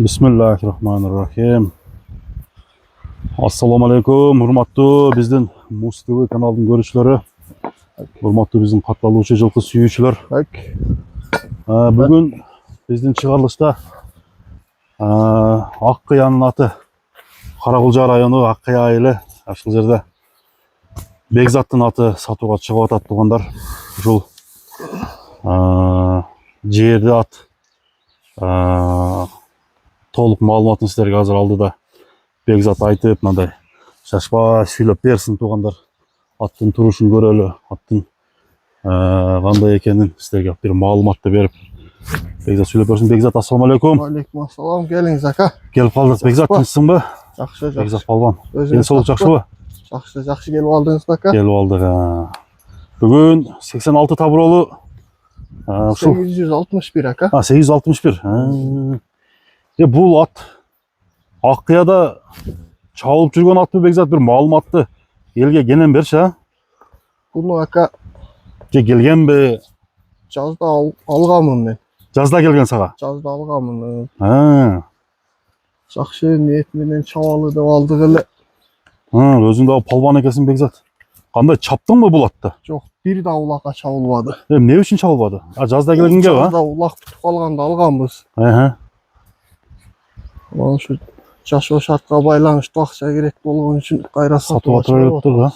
Bismillahirrahmanirrahim. Assalamu alaikum, hurmatlı bizden Muz TV kanalının görüşleri. Hurmatlı bizim katlanuvchi жылқы sүйүүчүлөр. Bugün bizden çıkarılışta Аққиянын аты Қарақұлжа району Аққия айылы ашыл жерде Бекзаттын аты сатууга чыгып атат тугандар. Ушул жерде ат толық маалыматын сіздерге азыр алды да Бекзат айтып, мындай шашпай сүйлөп берсин тугандар. Аттын турушун көрөлү, аттын кандай экенин сіздерге бир маалыматты берип Бекзат сүйлөп берсин. Бекзат, ассаламу алейкум. Алейкум ассалам, келиңиз ака. Келип калдык. Бекзат, тынчсыңбы? Жакшы, Бекзат балбан. Денсаулык жакшыбы? Жакшы келип алдыңызбы ака? Келип алдык. Бүгүн 86 табыролу 861 ака. 861. Бул ат Аққияда чабылып жүргөн атпы Бекзат? Бир маалыматты элге кенен берчи. Буну ака келгенби? жазда алганмын мен. Жазда келген сага? Жазда алганмын. Жакшы ниет менен чабалы деп алдык эле. Өзүң дагы палбан экенсиң Бекзат. Кандай чаптыңбы бул атты? Жок, бир да улакка чабылбады. Эмне үчүн чабылбады? Жазда келгенге ба? Жазда улак бүтүп калганда алганбыз. Анан ушу жашоо шартка байланыштуу акча керек болгон үчүн кайра сатып атып.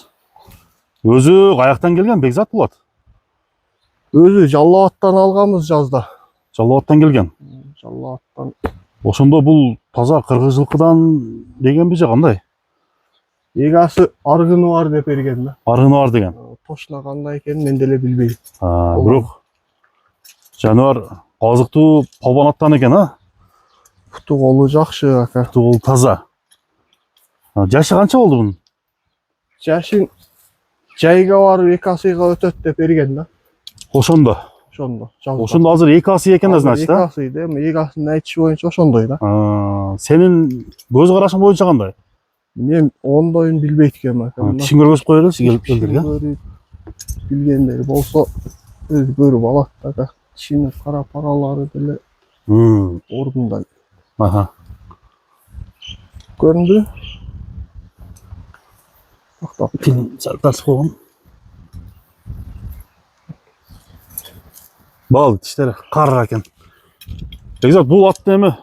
Өзү каяктан келген Бекзат бул ат? Өзү Жалал Абадтан алганбыз жазда. Жалал Абадтан келген. Жалал Абадтан. Ошондо бул таза кыргыз жылкыдан дегенби же кандай? Эгасы аргыны бар деп берген да. Аргыны бар деген. Точно кандай экенин мен деле билбейм. Бирок жаныбар азыктуу палбан аттан экен, Путу колу жакшы ака. Путу колу таза. Жашы канча болду бунун? Жашын жайга барып 2 асыйга өтөт деп берген да. Ошондо. Ошондо азыр 2 асый экен да, значит, 2 асый да. Эгасынын айтышы боюнча ошондой да. Сенин көз карашың боюнча кандай? Мен ондойун билбейт экенмин ака. Тишиң көргөзүп коелу элдерге. Билгендер болсо өз көрүп алат ака. Тишинин кара паралары деле ордунда. Көрүндү? Film тартып койгон. Бал тиштери кара экен. Бекзат, бул ат эми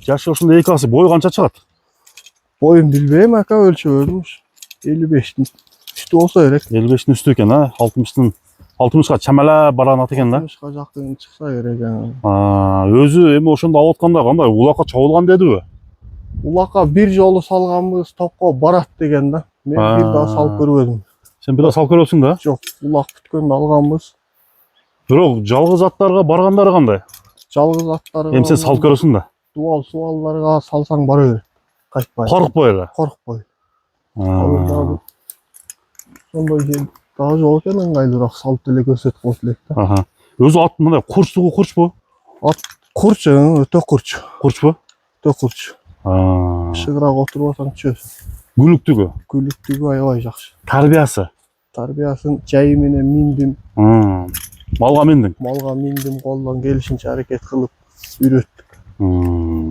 жашы ушундай 2 асы, бою канча чыгат? Боюн билбейм ака, өлчөбөдүм. 55-тин үстү болсо керек. 55-тин үстү экен, 60-ка чамала баран ат экен да. 60-ка жакын чыкса керек. Өзү эми ошондо алып атканда кандай улакка чабылган дедиби? Улакка бир жолу салганбыз, топко барат деген да. Мен бир да салып көрбөдүм. Сен бир да салып көрөсүң да? Жок, улак бүткөндө алганбыз. Бирок жалгыз аттарга баргандары кандай? Жалгыз аттарга. Эми сен салып көрөсүң да. Дуал суалларга салсаң бара бер. Кайтпай. Коркпой эле. Коркпой. Сондой жер дагы жок экен, ыңгайлуураак салып деле көрсөтүп койсо элек да. Өзү ат мындай курчтугу курчпу? Ат курч, өтө курч. Курчпу? Өтө курч. Шыгыраак отурбасаң чөсүң. Күлүктүгү? Күлүктүгү аябай жакшы. Тарбиясын жайы менен миндим. Малга миндиң? Малга миндим, колдон келишинче аракет кылып үйрөттүк.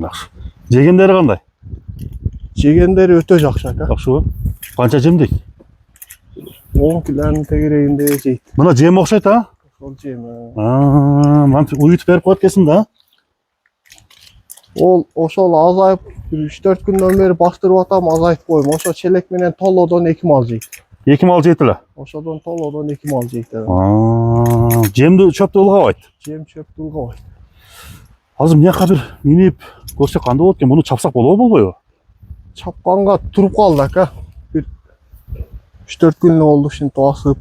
Жакшы. Жегендери кандай? Жегендери өтө жакшы ака. Жакшыбы? Канча жемдик? 10 килонун тегерегинде жейт. Мына жем окшойт, Ошол жем. Мантип уютуп берип коет экенсиң да? Ол ошол азайып 3-4 күндөн бери бастырып атам, азайып коюм. Ошо челек менен толодон 2 мал жейт. 2 мал жейт эле? Ошодон толодон 2 мал жейт. Жемди чөптү ылгабайт? Жем чөптү ылгабайт. Азыр мияка бир минип көрсөк кандай болот экен? Муну чапсак болобу, болбойбу? Чапканга туруп калды ака. 3-4 күн болду ушинтип басып.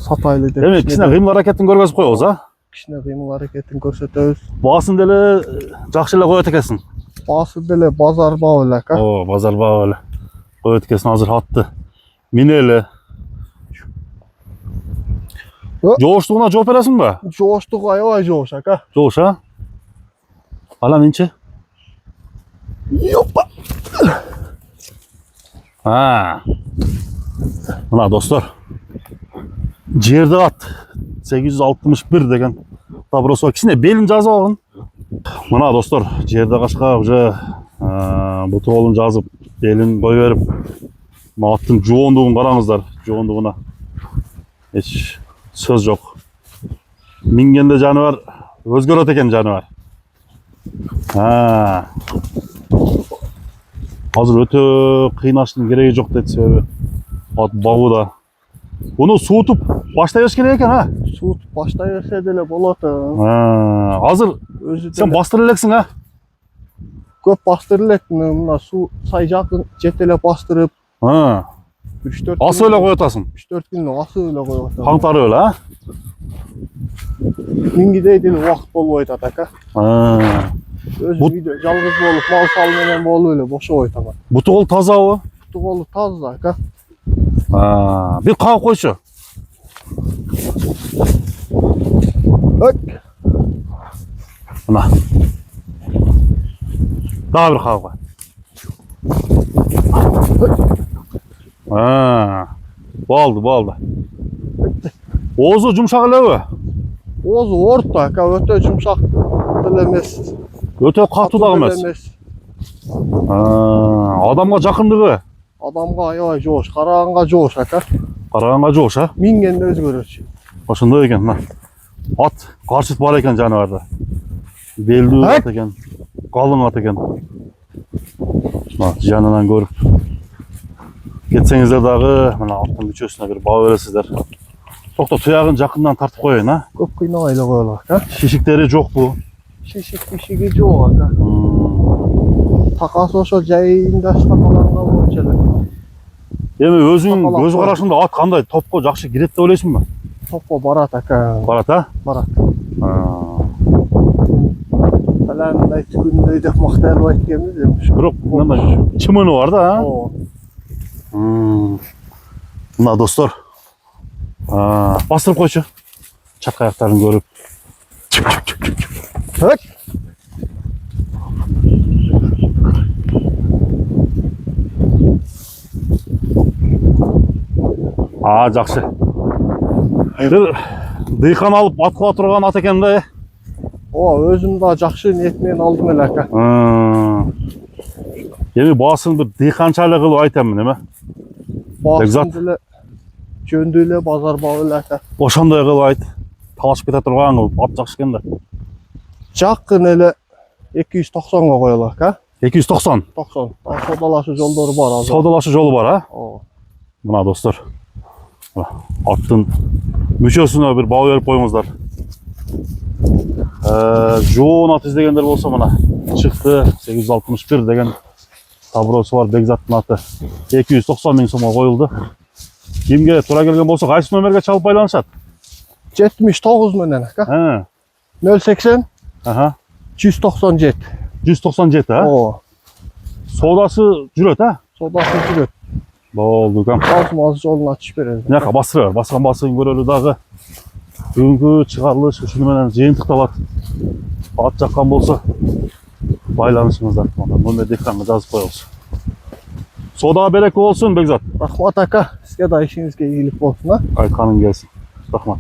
Сатайлы деп. Эми кичине кыймыл аракетин көргөзүп коебуз, Кичине кыймыл аракетин көрсөтөбүз. Баасын деле жакшы эле коет экенсиң. Баасы деле базарбап эле ака. Базарбап эле коет экенсиң. Азыр атты минели. Жооштугуна жооп бересиңби? Жооштугу аябай жоош ака. Жоош, Ала минчи? Йопа. Мына достор. Жерде ат 861 деген табыросу. Кичине белин жазып алгын. Мына достор, жерде кашка уже буту колун жазып, белин кой берип, мына аттын жоондугун караңыздар, жоондугуна эч сөз жок. Мингенде жаныбар өзгөрөт экен жаныбар. Азыр өтө кыйнаштын кереги жок дейт, себеби ат бабуда. Буну суутуп баштай бериш керек экен, Суутуп баштай берсе деле болот. Азыр Өзү сен бастыра элексиң, көп бастырып элек, мына суу сай жакын жете эле бастырып, 3-4 асып эле коюп атасың. 3-4 күн асып эле коюп атам. Каңтарып эле, Мингидей деле убакыт болбой атат ака. Өзү үйдө жалгыз болуп, мал сал менен болуп эле бошобой атам. Буту кол тазабы? Буту колу таза ака. Bir кагып койчу. Мына. Дагы бир кагып кой. Болду. Оозу жумшак элеби? Оозу орто ака, өтө жумшак деле эмес. Өтө катуу дагы эмес. Адамга жакындыгы? Адамга аябай жоош, караганга жоош ака. Караганга жоош, Мингенде өзгөрөчү. Ошондой экен, мына. Ат карчыт бар экен жаныбарда. Белдүү ат экен, калың ат экен. Мына жанынан көрүп кетсеңиздер дагы, мына аттын мүчөсүнө бир баа бересиздер. Токто, туягын жакындан тартып коеюн, Көп кыйнабай эле коелу ака. Шишиктери жокпу? Шишик жок ака. Такасы ошол жайында сакаланга боюнча эле. Эми өзүң көз карашыңда ат кандай, топко жакшы кирет деп ойлойсуңбу? Топко барат ака. Барат, Барат. Мындай түгүндөй деп мактай албайт экенбиз, бирок мындай чымыны бар да, Мына достор, бастырып койчу. Чатка аяктарын көрүп. Жакшы. Бир дыйкан алып ат кыла турган ат экен да. Өзүм да жакшы ниет менен алдым эле ака. Эми баасын бир дыйканчалык кылып айтамын, эме? Баасын деле жөндүү эле базар бабы эле ака. Ошондой кылып айт. Талашып кете турган кылып, ат жакшы экен да. Жакын эле 290го коелу ака. 290. 90. Содалашуу жолдору бар азыр. Содалашуу жолу бар, Мына достор. Аттын мүчөсүнө бир баа берип коюңуздар. Жоон ат издегендер болсо, мына чыкты 861 деген таброосу бар Бекзаттын аты. 290 миң сомго коюлду. Кимге туура келген болсо, кайсы номерге чалып байланышат? 79 менен ака. 080 197. 197, Содасы жүрөт, Содасы жүрөт. Болду, Азыр жолун ачып беребиз. Мынакка бастыра бер, баскан басын көрөлү дагы. Бүгүнкү чыгарылыш ушуну менен жыйынтыкталат. Ат жаккан болсо байланышыңыздар. Номерди экранга жазып коебуз. Сода береке болсун, Бекзат. Рахмат ака. Сизге да ишиңизге ийгилик болсун. Айтканың келсин. Рахмат.